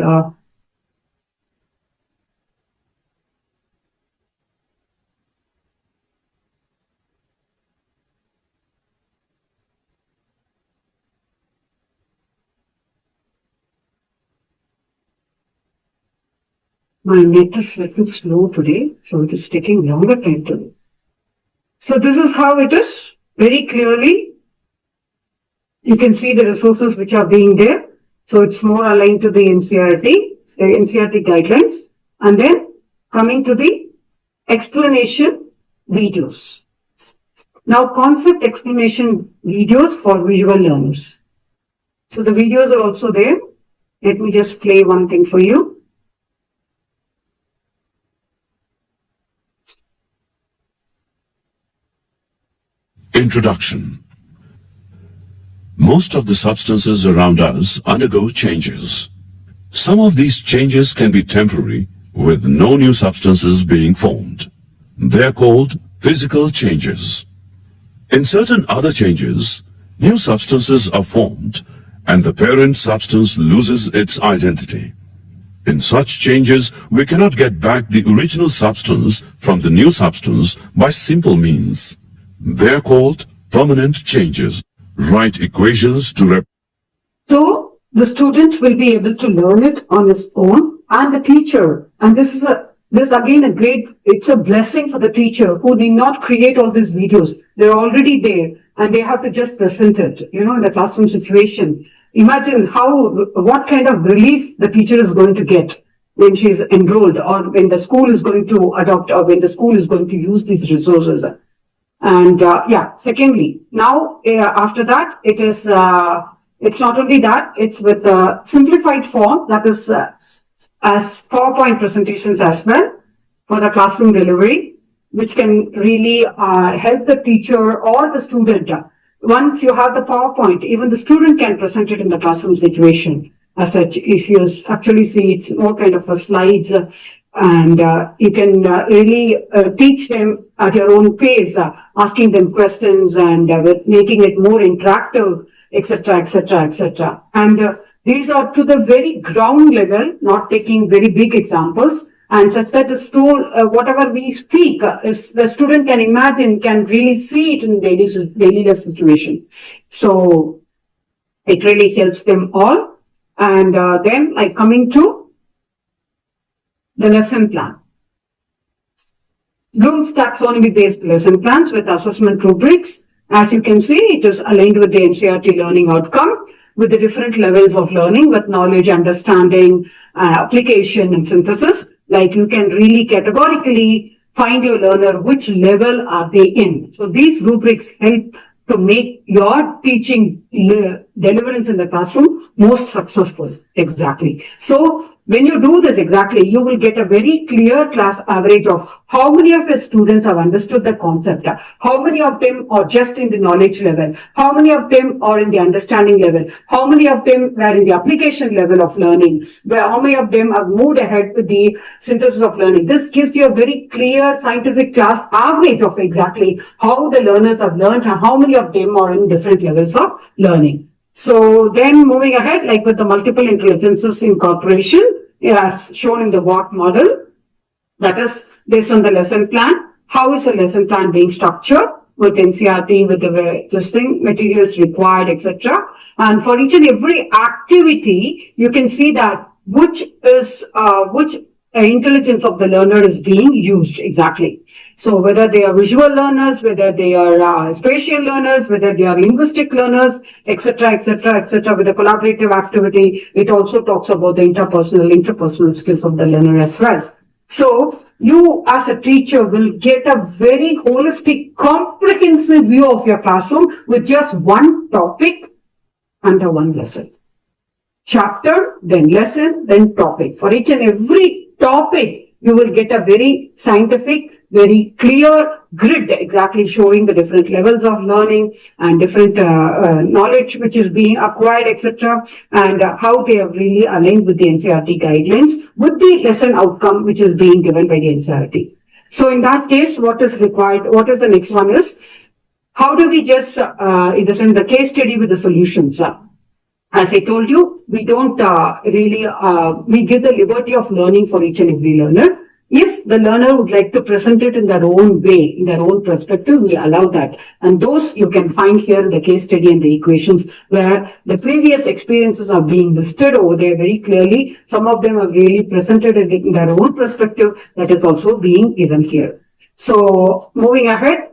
my net is a little slow today, so it is taking longer time to. So this is how it is. Very clearly, you can see the resources which are being there. So it's more aligned to the NCERT guidelines. And then coming to the explanation videos. Now, concept explanation videos for visual learners. So the videos are also there. Let me just play one thing for you. Introduction. Most of the substances around us undergo changes. Some of these changes can be temporary, with no new substances being formed. They're called physical changes. In certain other changes, new substances are formed and the parent substance loses its identity. In such changes, we cannot get back the original substance from the new substance by simple means. They're called permanent changes. Write equations to So the student will be able to learn it on his own, and the teacher, and this again it's a blessing for the teacher who need not create all these videos. They're already there and they have to just present it, in the classroom situation. Imagine what kind of relief the teacher is going to get when she's enrolled, or when the school is going to adopt, or when the school is going to use these resources. And secondly, now after that, it is it's not only that, it's with a simplified form, that is as PowerPoint presentations as well for the classroom delivery, which can really help the teacher or the student. Once you have the PowerPoint, even the student can present it in the classroom situation. As such, if you actually see, it's more kind of a slides, and you can really teach them at your own pace, asking them questions and making it more interactive, etc., etc., etc. And these are to the very ground level, not taking very big examples, and such that the whatever we speak, the student can imagine, can really see it in daily life situation. So it really helps them all. And then, like, coming to the lesson plan. Bloom's taxonomy-based lesson plans with assessment rubrics. As you can see, it is aligned with the NCERT learning outcome, with the different levels of learning, with knowledge, understanding, application, and synthesis. Like, you can really categorically find your learner, which level are they in. So these rubrics help to make your teaching deliverance in the classroom most successful. Exactly. So when you do this exactly, you will get a very clear class average of how many of your students have understood the concept, how many of them are just in the knowledge level, how many of them are in the understanding level, how many of them are in the application level of learning, how many of them have moved ahead with the synthesis of learning. This gives you a very clear scientific class average of exactly how the learners have learned and how many of them are in different levels of learning. So then moving ahead, like with the multiple intelligences incorporation, as shown in the WAT model, that is based on the lesson plan. How is the lesson plan being structured with NCERT, with the materials required, etc. And for each and every activity, you can see that which intelligence of the learner is being used exactly. So whether they are visual learners, whether they are spatial learners, whether they are linguistic learners, etc., etc., etc. With the collaborative activity, it also talks about the interpersonal skills of the learner as well. So you as a teacher will get a very holistic, comprehensive view of your classroom with just one topic under one lesson. Chapter, then lesson, then topic. For each and every topic, you will get a very scientific, very clear grid exactly showing the different levels of learning and different knowledge which is being acquired, etc., and how they are really aligned with the NCERT guidelines with the lesson outcome which is being given by the NCERT. So in that case, what is required? What is the next one is, how do we just, in the case study with the solutions? As I told you, we don't we give the liberty of learning for each and every learner. If the learner would like to present it in their own way, in their own perspective, we allow that. And those you can find here in the case study and the equations, where the previous experiences are being listed over there very clearly. Some of them are really presented in their own perspective, that is also being given here. So moving ahead,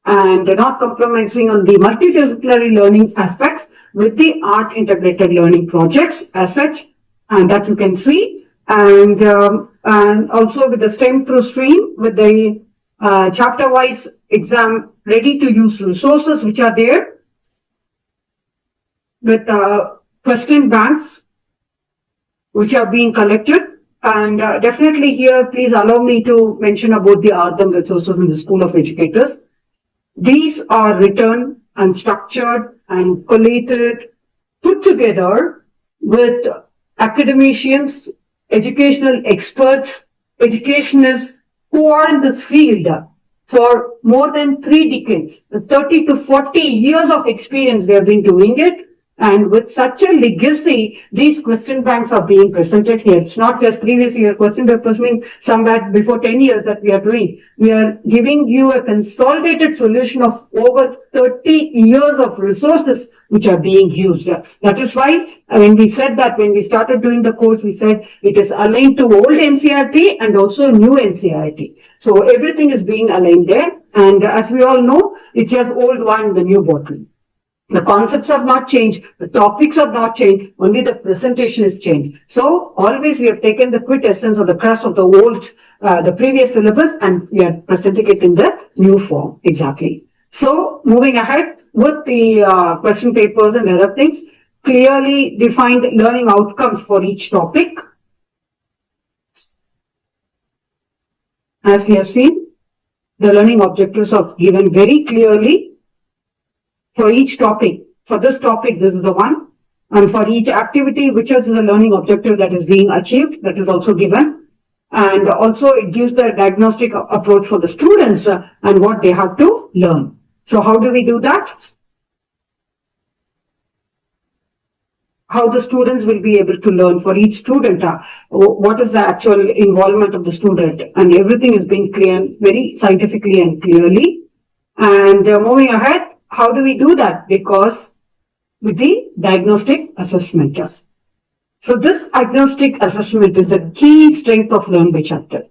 and not compromising on the multidisciplinary learning aspects with the art integrated learning projects as such, and that you can see, and also with the STEM through stream, with the chapter wise exam ready to use resources which are there, with question banks which are being collected. And definitely here, please allow me to mention about the Ardham resources in the School of Educators. These are written and structured and collated, put together with academicians, educational experts, educationists who are in this field for more than 3 decades, 30 to 40 years of experience they have been doing it. And with such a legacy, these question banks are being presented here. It's not just previous year question papers, somewhere before 10 years that we are doing. We are giving you a consolidated solution of over 30 years of resources which are being used. That is why when we said that when we started doing the course, we said it is aligned to old NCERT and also new NCERT. So everything is being aligned there. And as we all know, it's just old wine, the new bottle. The concepts have not changed. The topics have not changed. Only the presentation is changed. So always we have taken the quintessence or the crust of the old, the previous syllabus, and we are presenting it in the new form. Exactly. So moving ahead with the question papers and other things, clearly defined learning outcomes for each topic. As we have seen, the learning objectives are given very clearly. For each topic, for this topic, this is the one. And for each activity, which is the learning objective that is being achieved, that is also given. And also it gives the diagnostic approach for the students and what they have to learn. So how do we do that? How the students will be able to learn for each student, what is the actual involvement of the student, and everything is being clear, very scientifically and clearly. And moving ahead, how do we do that? Because with the diagnostic assessment. So this diagnostic assessment is a key strength of Learn by Chapter.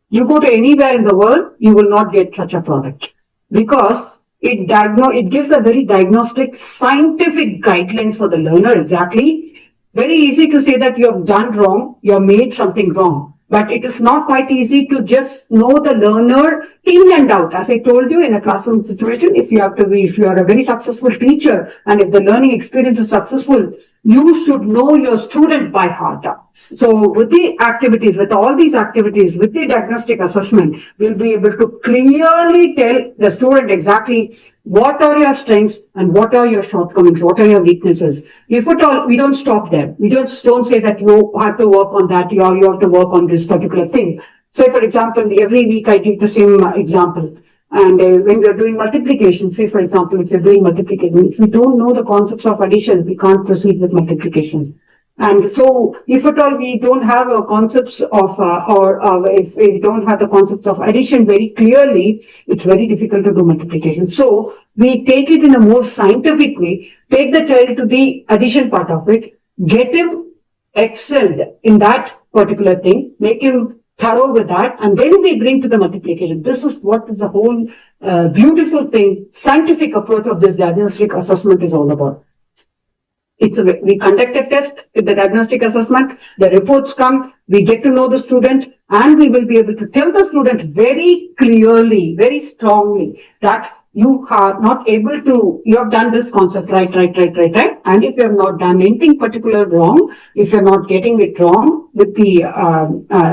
You go to anywhere in the world, you will not get such a product because it gives a very diagnostic scientific guidelines for the learner. Exactly. Very easy to say that you have done wrong, you have made something wrong. But it is not quite easy to just know the learner in and out. As I told you, in a classroom situation, if you are a very successful teacher and if the learning experience is successful, you should know your student by heart. So with the activities, with all these activities, with the diagnostic assessment, we'll be able to clearly tell the student exactly what are your strengths and what are your shortcomings, what are your weaknesses. If at all, we don't stop there. We just don't say that you have to work on that, you have to work on this particular thing. So for example, every week I give the same example. And when we are doing multiplication, say for example, if you're doing multiplication, if we don't know the concepts of addition, we can't proceed with multiplication. And so if at all we don't have a concepts of, if we don't have the concepts of addition very clearly, it's very difficult to do multiplication. So we take it in a more scientific way, take the child to the addition part of it, get him excelled in that particular thing, make him thorough with that, and then we bring to the multiplication. This is what the whole beautiful thing, scientific approach of this diagnostic assessment is all about. We conduct a test with the diagnostic assessment, the reports come, we get to know the student, and we will be able to tell the student very clearly, very strongly that you are not able to, you have done this concept right. And if you have not done anything particular wrong, if you're not getting it wrong, with the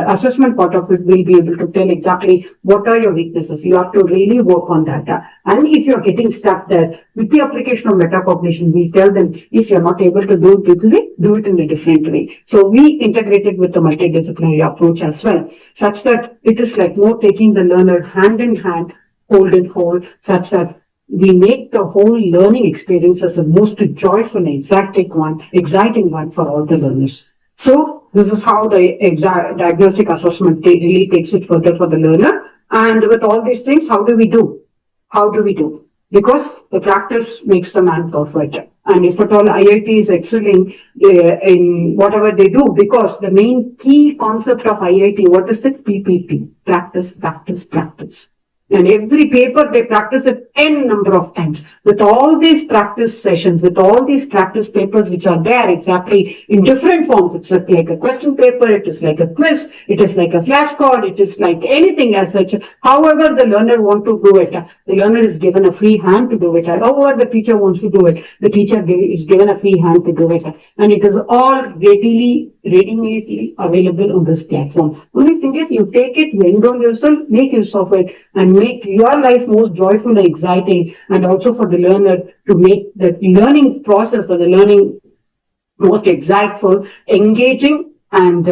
assessment part of it, we'll be able to tell exactly what are your weaknesses. You have to really work on that. And if you're getting stuck there, with the application of metacognition, we tell them, if you're not able to do it this way, do it in a different way. So we integrated with the multidisciplinary approach as well, such that it is like more taking the learner hand in hand, hold in hold, such that we make the whole learning experience as the most joyful and exciting one for all the learners. So this is how the diagnostic assessment really takes it further for the learner. And with all these things, how do we do? Because the practice makes the man perfect. And if at all IIT is excelling in whatever they do, because the main key concept of IIT, what is it? PPP, practice. And every paper they practice it n number of times. With all these practice sessions, with all these practice papers which are there exactly in different forms. It's like a question paper, it is like a quiz, it is like a flashcard, it is like anything as such. However the learner wants to do it, the learner is given a free hand to do it. However the teacher wants to do it, the teacher is given a free hand to do it. And it is all readily available on this platform. Only thing is, you take it, you enroll yourself, make use of it, and make your life most joyful and exciting, and also for the learner to make the learning process for the learning most exciteful, engaging, and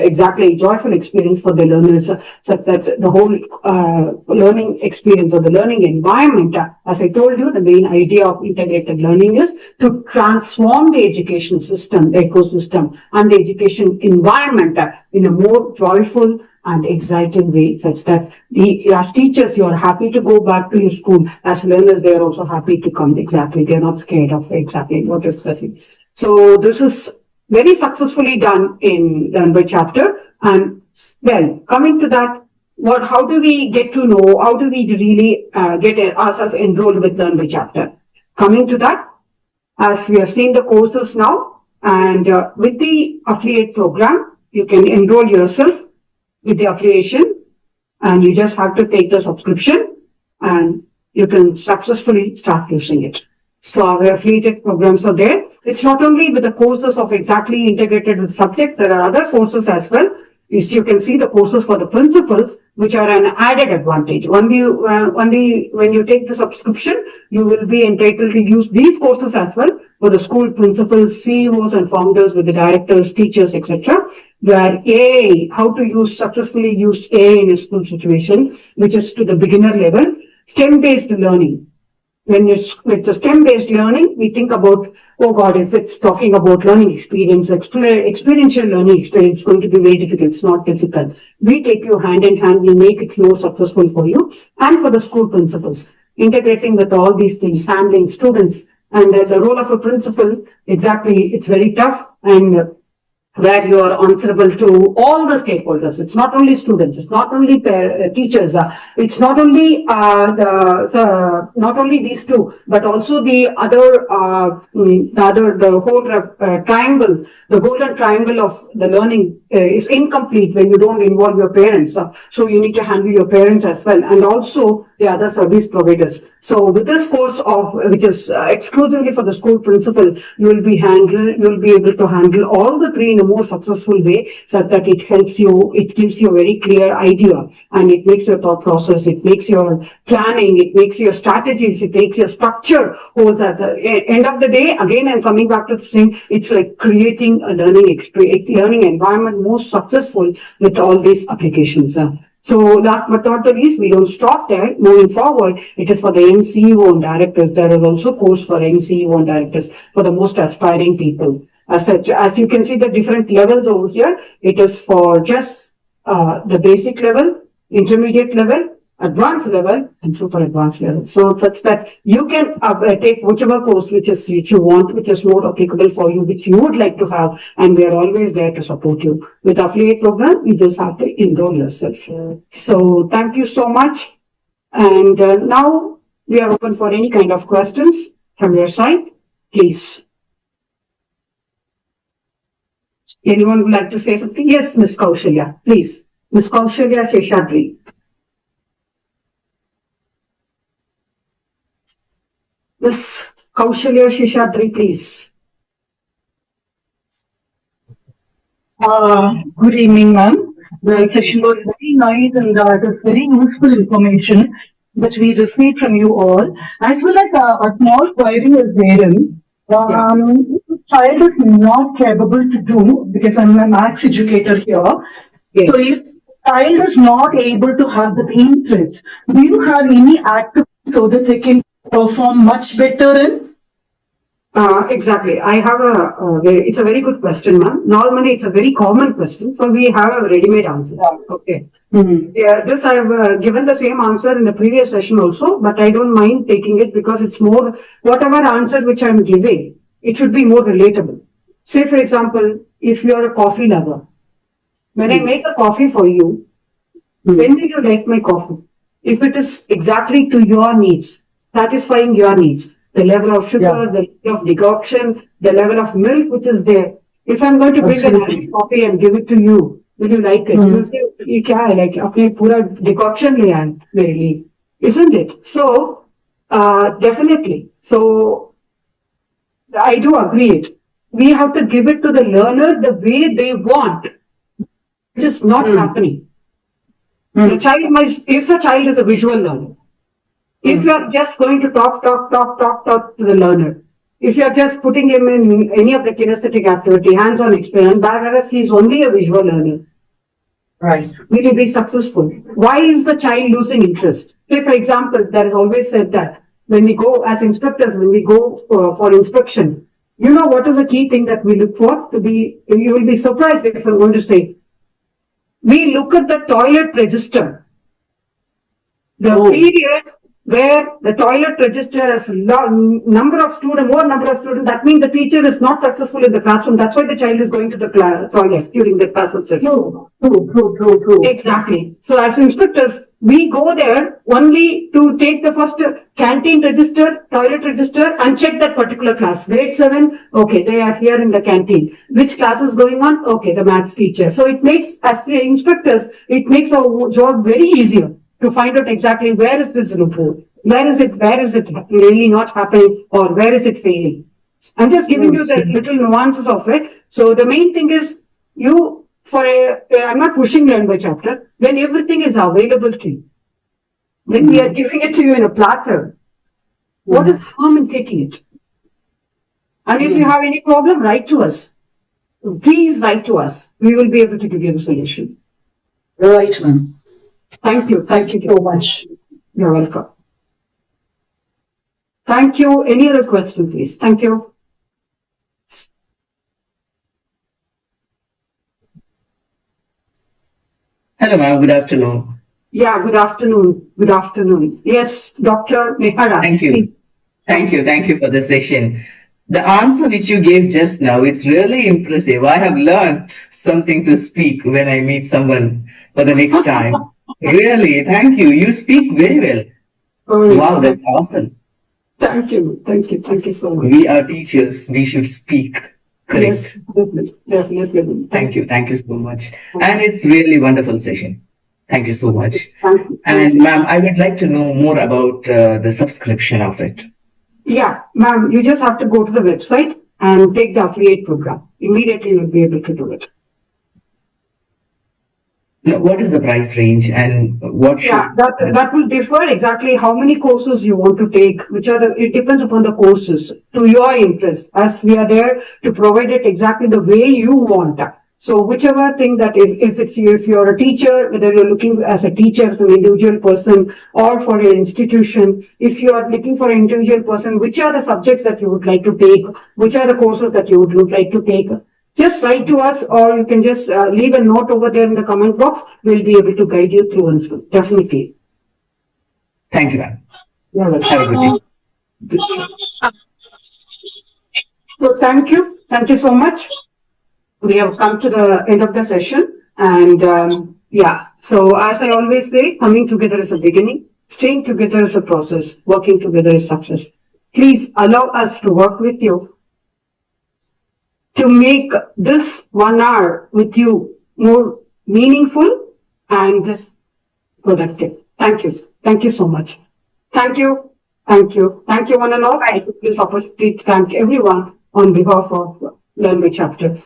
exactly joyful experience for the learners, such that the whole learning experience or the learning environment, as I told you, the main idea of integrated learning is to transform the education system, the ecosystem, and the education environment in a more joyful and exciting way, such that as teachers, you are happy to go back to your school. As learners, they are also happy to come. Exactly. They are not scared of exactly what is happening. So this is very successfully done by chapter. And well, coming to that, how do we get to know, how do we really get ourselves enrolled with Learn by Chapter? Coming to that, as we have seen the courses now, and with the affiliate program, you can enroll yourself with the affiliation, and you just have to take the subscription, and you can successfully start using it. So our affiliated programs are there. It's not only with the courses of exactly integrated with subject, there are other courses as well. You can see the courses for the principals, which are an added advantage. Only when you take the subscription, you will be entitled to use these courses as well for the school principals, CEOs and founders, with the directors, teachers, etc. Where AI, how to successfully use AI in a school situation, which is to the beginner level, STEM-based learning. When it's STEM-based learning, we think about, oh God, if it's talking about learning experience, experiential learning experience, it's going to be very difficult. It's not difficult. We take you hand in hand. We make it more successful for you and for the school principals. Integrating with all these things, handling students, and as a role of a principal, exactly, it's very tough, and where you are answerable to all the stakeholders. It's not only students, it's not only teachers, it's not only not only these two, but also the whole triangle, the golden triangle of the learning is incomplete when you don't involve your parents. So you need to handle your parents as well, and also the other service providers. So with this course which is exclusively for the school principal, you will be able to handle all the three in a more successful way, such that it helps you, it gives you a very clear idea, and it makes your thought process, it makes your planning, it makes your strategies, it makes your structure holds at the end of the day. Again, I'm coming back to the thing, it's like creating a learning environment more successful with all these applications. So last but not the least, we don't stop there. Moving forward, it is for the NCEO and directors. There is also a course for NCEO and directors for the most aspiring people. As such, as you can see the different levels over here, it is for just the basic level, intermediate level, advanced level, and super advanced level. So such that you can take whichever course which you want, which is more applicable for you, which you would like to have, and we are always there to support you. With affiliate program, you just have to enroll yourself. So thank you so much. And now we are open for any kind of questions from your side, please. Anyone would like to say something? Yes, Ms. Kaushalya, please. Ms. Kaushalya Sheshadri. Miss Kaushalya Shishadri, please. Good evening, ma'am. The session was very nice and it was very useful information that we received from you all. As well as a small query is therein. If the child is not capable to do, because I'm a maths educator here, Yes. so if child is not able to have the interest, do you have any active so that they can perform much better in? Exactly. I have it's a very good question, ma'am. Normally, it's a very common question, so we have a ready-made answer. Okay. Yeah, this I have given the same answer in the previous session also, but I don't mind taking it because it's more, whatever answer which I'm giving, it should be more relatable. Say, for example, if you're a coffee lover, when I make a coffee for you, when do you like my coffee? If it is exactly to your needs, satisfying your needs, the level of sugar, the level of decoction, the level of milk which is there. If I'm going to bring a nice coffee and give it to you, will you like it? You will say, "ये क्या है? Like अपने पूरा decoction ले आए मेरे लिए," isn't it? So definitely. So I do agree it. We have to give it to the learner the way they want, which is not happening. The child might, if a child is a visual learner, if you are just going to talk to the learner, if you are just putting him in any of the kinesthetic activity, hands-on experience, whereas he is only a visual learner, Right. will he be successful? Why is the child losing interest? Say, for example, there is always said that when we go as instructors, when we go for inspection, you know what is the key thing that we look for? You will be surprised if I'm going to say, we look at the toilet register. The period where the toilet register has more number of students, that means the teacher is not successful in the classroom. That's why the child is going to the toilet during the classroom session. True. Exactly. So as instructors, we go there only to take the first canteen register, toilet register, and check that particular class. Grade 7, okay, they are here in the canteen. Which class is going on? Okay, the maths teacher. So it makes, as the instructors, it makes our job very easier to find out exactly where is this loophole, where is it really not happening, or where is it failing. I'm just giving you the little nuances of it. So the main thing is I'm not pushing learn by chapter, when everything is available to you, when we are giving it to you in a platter, what is harm in taking it? And if you have any problem, write to us. Please write to us. We will be able to give you the solution. Right, ma'am. Thank you. Thank you so much. You're welcome. Thank you. Any other question, please? Thank you. Hello, ma'am. Good afternoon. Yeah, good afternoon. Good afternoon. Yes, Dr. Mehara. Thank you. Thank you for the session. The answer which you gave just now, it's really impressive. I have learned something to speak when I meet someone for the next time. Really, thank you. You speak very well. Oh, wow, that's awesome. Thank you. Thank you so much. We are teachers. We should speak. Correct. Yes, definitely. Thank you so much. And it's really wonderful session. Thank you so much. Thank you. And ma'am, I would like to know more about the subscription of it. Yeah, ma'am, you just have to go to the website and take the affiliate program. Immediately you'll be able to do it. Now, what is the price range and what should... Yeah, that will differ exactly how many courses you want to take, it depends upon the courses to your interest, as we are there to provide it exactly the way you want. So whichever thing that if you're a teacher, whether you're looking as a teacher, as an individual person, or for your institution, if you are looking for an individual person, which are the subjects that you would like to take, which are the courses that you would like to take, just write to us, or you can just leave a note over there in the comment box. We'll be able to guide you through and through. Definitely. Thank you, ma'am. You're welcome. Have a good day. So thank you. Thank you so much. We have come to the end of the session. And so as I always say, coming together is a beginning. Staying together is a process. Working together is success. Please allow us to work with you to make this 1 hour with you more meaningful and productive. Thank you. Thank you so much. Thank you. Thank you. Thank you, one and all. I took this opportunity to thank everyone on behalf of Learn by Chapter.